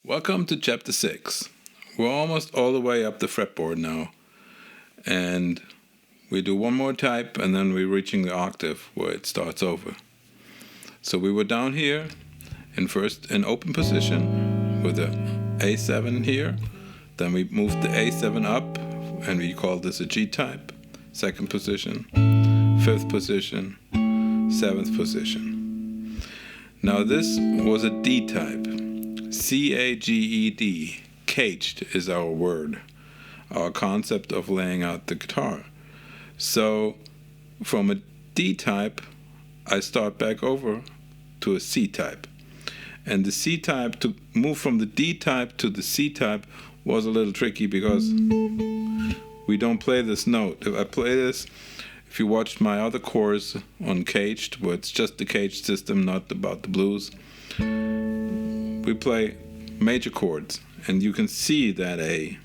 Welcome to Chapter 6. We're almost all the way up the fretboard now, and we do one more type and then we're reaching the octave where it starts over. So we were down here in open position with the A7 here, then we moved the A7 up and we call this a G type, second position, fifth position, seventh position. Now this was a D type. C-A-G-E-D, caged is our word, our concept of laying out the guitar. So from a D type, I start back over to a C type. And the C type, to move from the D type to the C type was a little tricky because we don't play this note. If I play this, if you watched my other course on Caged, where it's just the caged system, not about the blues, we play major chords, and you can see that A.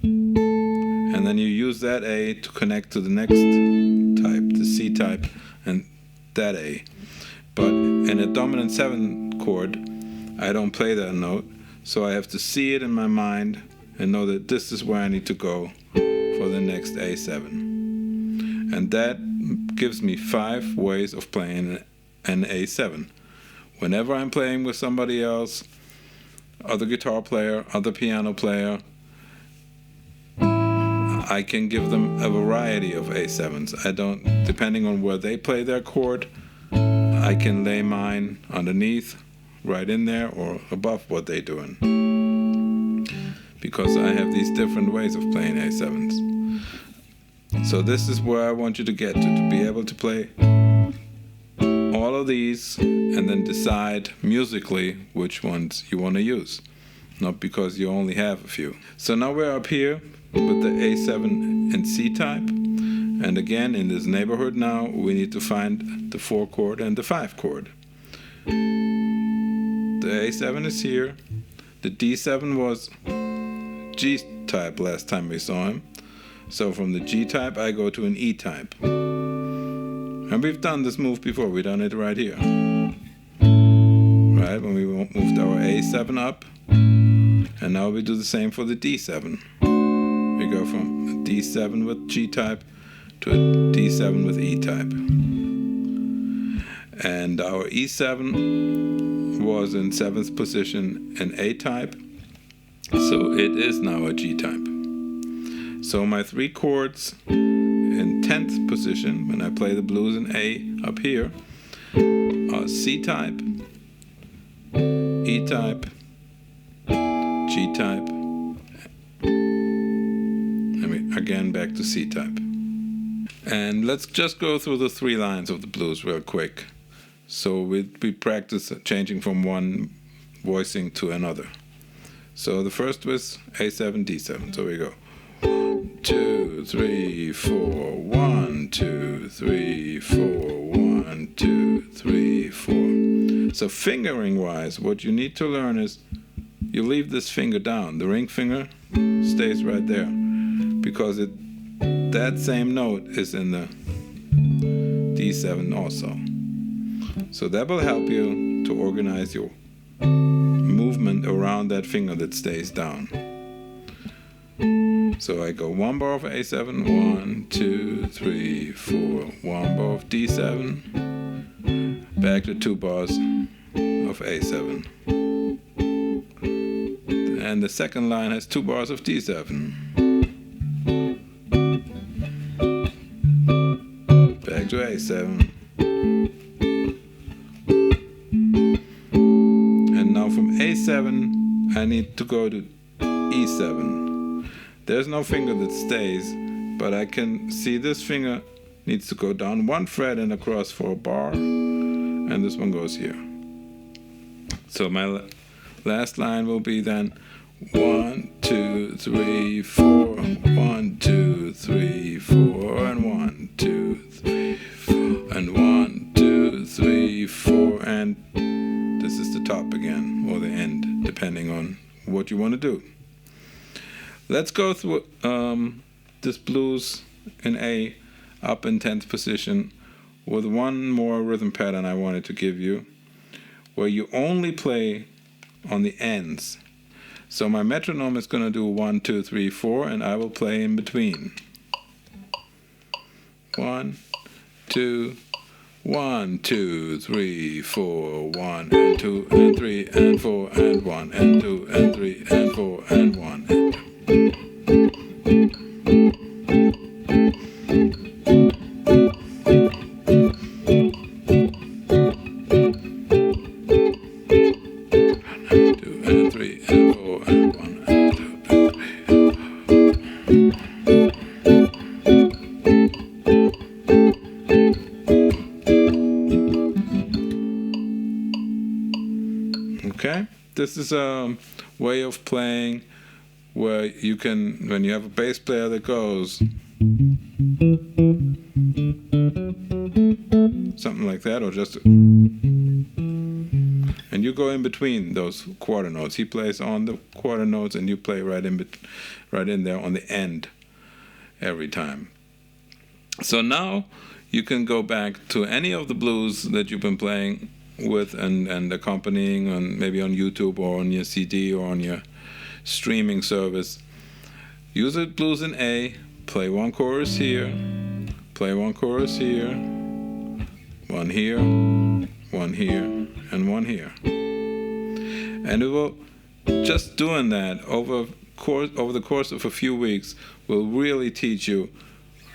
And then you use that A to connect to the next type, the C type, and that A. But in a dominant 7 chord, I don't play that note, so I have to see it in my mind and know that this is where I need to go for the next A7. And that gives me 5 ways of playing an A7. Whenever I'm playing with somebody else, other guitar player, other piano player, I can give them a variety of A7s. Depending on where they play their chord, I can lay mine underneath, right in there, or above what they're doing. Because I have these different ways of playing A7s. So this is where I want you to get to be able to play all of these and then decide musically which ones you want to use, not because you only have a few. So now we're up here with the A7 and C type, and again in this neighborhood now we need to find the 4 chord and the 5 chord. The A7 is here, the D7 was G type last time we saw him, so from the G type I go to an E type. And we've done this move before, we've done it right here. Right, when we moved our A7 up, and now we do the same for the D7. We go from a D7 with G type to a D7 with E type. And our E7 was in 7th position in A type, so it is now a G type. So my 3 chords in 10th position, when I play the blues in A up here, are C type, E type, G type, again back to C type. And let's just go through the 3 lines of the blues real quick. So we practice changing from one voicing to another. So the first was A7, D7, so we go 2, 3, 4, 1, 2, 3, 4, 1, 2, 3, 4. So fingering wise, what you need to learn is you leave this finger down. The ring finger stays right there because that same note is in the D7 also. So that will help you to organize your movement around that finger that stays down. So I go 1 bar of A7, 1, 2, 3, 4, 1 bar of D7, back to 2 bars of A7. And the second line has 2 bars of D7. Back to A7. And now from A7, I need to go to E7. There's no finger that stays, but I can see this finger needs to go down 1 fret and across for a bar, and this one goes here. So my last line will be then 1, 2, 3, 4, 1, 2, 3, 4, and 1, 2, 3, 4, and 1, 2, 3, 4, and this is the top again, or the end, depending on what you want to do. Let's go through this blues in A up in 10th position with one more rhythm pattern I wanted to give you, where you only play on the ends So my metronome is going to do 1, 2, 3, 4, and I will play in between. 1, 2, 1, 2, 3, 4, 1 and 2 and 3 and 4 and 1 and 2 and 3 and 4 and 1 and 2. Okay, this is a way of playing where you can, when you have a bass player that goes something like that, or just, and you go in between those quarter notes. He plays on the quarter notes, and you play right in there on the end every time. So now you can go back to any of the blues that you've been playing with and accompanying on maybe on YouTube or on your CD or on your streaming service. Use a blues in A, play one chorus here, play one chorus here, one here, one here, and one here. And it will, just doing that over the course of a few weeks will really teach you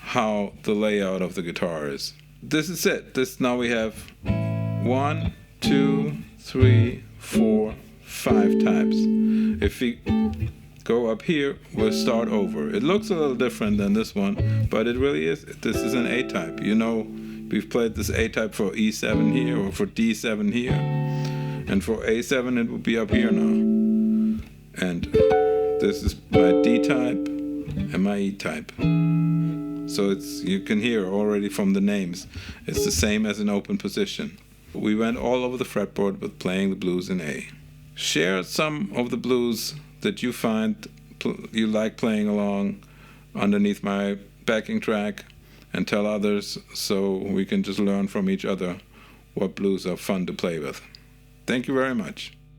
how the layout of the guitar is. This is it. Now we have 1, 2, 3, 4, 5 types. If we go up here, we'll start over. It looks a little different than this one, but it really is. This is an A type. You know, we've played this A type for E7 here or for D7 here, and for A7 it will be up here now. And this is my D type and my E type. So you can hear already from the names, it's the same as an open position. We went all over the fretboard with playing the blues in A. Share some of the blues that you find you like playing along underneath my backing track, and tell others so we can just learn from each other what blues are fun to play with. Thank you very much.